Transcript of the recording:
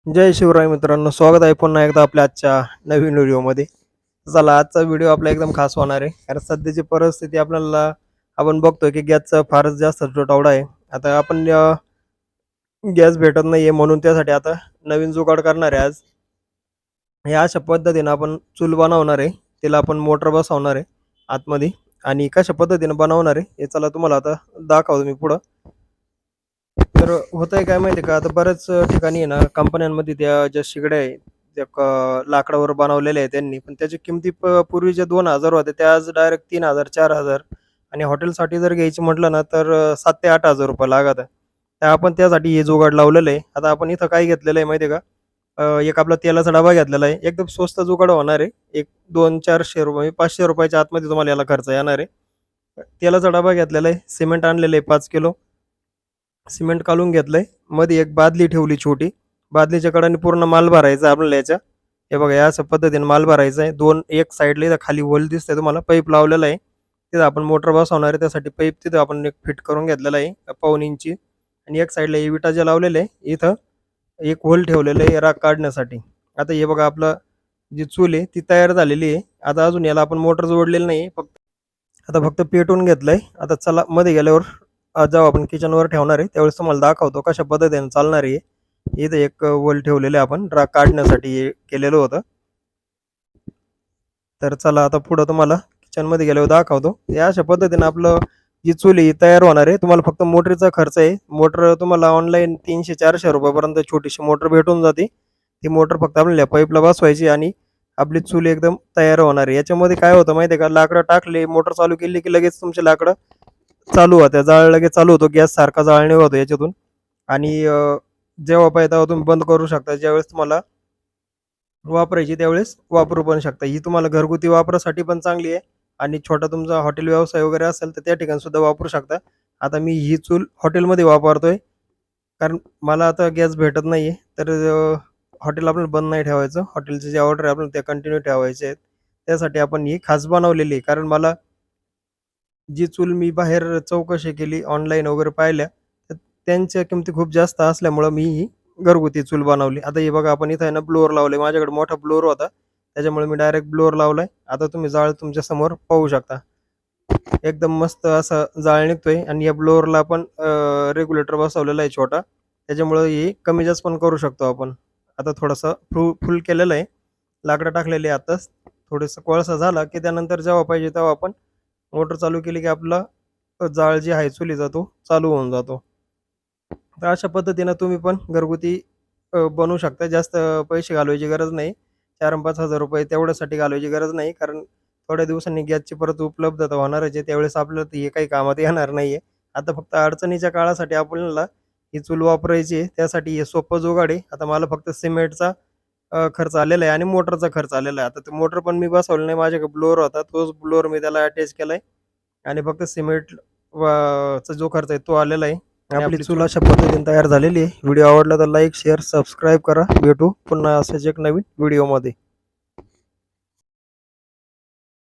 जय शिवराय मित्रांनो, स्वागत आहे पुन्हा एकदा आपल्या आजच्या नवीन व्हिडिओमध्ये. चला, आजचा व्हिडिओ आपला एकदम खास होणार आहे, कारण सध्याची परिस्थिती आपण बघतोय की गॅसचा फारच जास्त तुटवडा आहे. आता आपण गॅस भेटत नाहीये, म्हणून त्यासाठी आता नवीन जुगाड करणार आहे आज. हे अशा पद्धतीनं आपण चूल बनवणार आहे. तिला आपण मोटर बसवणार आहे आतमध्ये, आणि कशा पद्धतीनं बनवणार आहे हे चला तुम्हाला आता दाखवतो मी पुढं. तर होतंय काय माहिती आहे का, आता बऱ्याच ठिकाणी आहे ना, कंपन्यांमध्ये त्या ज्या शिगड्या आहे, त्या लाकडावर बनवलेल्या आहे त्यांनी, पण त्याची किमती पूर्वी ज्या 2,000 होत्या त्या आज डायरेक्ट 3,000 4,000, आणि हॉटेलसाठी जर घ्यायची म्हटलं ना तर 7,000 ते 8,000 लागत आहे. तर आपण त्यासाठी हे जुगाड लावलेलं आहे. आता आपण इथं काय घेतलेलं आहे माहिती आहे का, एक आपला तेलाचा डबा घेतलेला आहे. एकदम स्वस्त जुगाड होणार आहे. एक 200-400 ₹500 च्या आतमध्ये तुम्हाला याला खर्च येणार आहे. तेलाचा डबा घेतलेला आहे. सिमेंट आणलेलं आहे 5 किलो. सिमेंट काढून घेतलंय. मध्ये एक बादली ठेवली छोटी. बादलीच्या कडाने पूर्ण माल भरायचा आपल्याला याच्या. हे बघा, या अशा पद्धतीने माल भरायचा आहे. एक साईडला इथं खाली होल दिसतंय तुम्हाला, पाईप लावलेला आहे. तिथं आपण मोटर बसवणार आहे. त्यासाठी पाईप तिथं आपण एक फिट करून घेतलेला आहे, पाऊण इंची. आणि एक साईडला हे विटा जे लावलेले आहे, इथं एक होल ठेवलेलं आहे राख काढण्यासाठी. आता हे बघा, आपलं जी चूल आहे ती तयार झालेली आहे. आता अजून याला आपण मोटर जोडलेली नाही, फक्त पेटवून घेतलंय. आता चला मध्ये गेल्यावर जेव्हा आपण किचनवर ठेवणार आहे त्यावेळेस तुम्हाला दाखवतो कशा पद्धतीने चालणार आहे. इथं एक वल ठेवलेले आपण राख काढण्यासाठी हे केलेलं होतं. तर चला आता पुढं तुम्हाला किचनमध्ये गेल्यावर दाखवतो. या अशा पद्धतीने आपलं जी चूल आहे तयार होणार आहे. तुम्हाला फक्त मोटरीचा खर्च आहे. मोटर तुम्हाला ऑनलाईन 300-400 रुपयापर्यंत छोटीशी मोटर भेटून जाते. ती मोटर फक्त आपल्याला पाईपला बसवायची आणि आपली चूल एकदम तयार होणार आहे. याच्यामध्ये काय होतं माहिती आहे का, लाकडं टाकले, मोटर चालू केली की लगेच तुमचे लाकडं चालू होत्या. जाळ लगेच चालू होतो. गॅस सारखा जाळणे होतो याच्यातून. आणि जेव्हा पाहिजे तेव्हा तुम्ही बंद करू शकता. ज्यावेळेस तुम्हाला वापरायची त्यावेळेस वापरू पण शकता. ही तुम्हाला घरगुती वापरासाठी पण चांगली आहे, आणि छोटा तुमचा हॉटेल व्यवसाय वगैरे असेल तर त्या ठिकाणी सुद्धा वापरू शकता. आता मी ही चूल हॉटेलमध्ये वापरतोय, कारण मला आता गॅस भेटत नाहीये. तर हॉटेल आपल्याला बंद नाही ठेवायचं. हॉटेलचे जे ऑर्डर आहे आपल्याला त्या कंटिन्यू ठेवायचे आहेत. त्यासाठी आपण ही खास बनवलेली आहे. कारण मला जी चूल मी बाहेर चौकशी केली, ऑनलाईन वगैरे पाहिल्या, तर त्यांच्या किमती खूप जास्त असल्यामुळं मी ही घरगुती चूल बनवली. आता हे बघा, आपण इथं आहे ना ब्लोअर लावले. माझ्याकडे मोठा ब्लोअर होता. त्याच्यामुळे मी डायरेक्ट ब्लोअर लावलाय. आता तुम्ही जाळ तुमच्या समोर पाहू शकता. एकदम मस्त असा जाळ निघतोय, आणि या ब्लोअरला आपण रेग्युलेटर बसवलेला आहे छोटा. त्याच्यामुळं हे कमी जास्त पण करू शकतो आपण. आता थोडंसं फुल केलेलं आहे. लाकडं टाकलेली आहे आताच. थोडंसं कोळसा झाला की त्यानंतर जेव्हा पाहिजे तेव्हा आपण मोटर चालू केली की आपला जाळ जे आहे चुलीचा तो चालू होऊन जातो. तर अशा पद्धतीनं तुम्ही पण घरगुती बनवू शकता. जास्त पैसे घालवायची गरज नाही. 4,000 आणि 5,000 रुपये तेवढ्यासाठी घालवायची गरज नाही. कारण थोड्या दिवसांनी गॅसची परत उपलब्धता होणारच आहे. त्यावेळेस आपल्याला हे काही कामात येणार नाहीये. आता फक्त अडचणीच्या काळासाठी आपल्याला ही चूल वापरायची आहे. त्यासाठी हे सोपं जुगाड आहे. आता मला फक्त सिमेंटचा खर्च आलेला आहे आणि मोटरचा खर्च आलेला आहे. आता ते मोटर पण मी बसवलं नाही. माझ्याकडे ब्लोअर होता. तोच ब्लोअर मी त्याला अटॅच केलाय, आणि फक्त सिमेंट चा जो खर्च आहे तो आलेला आहे. आपली चूल अशा पद्धतीने तयार झालेली आहे. व्हिडिओ आवडला तर लाईक, शेअर, सबस्क्राईब करा. भेटू पुन्हा अशाच एक नवीन व्हिडिओमध्ये.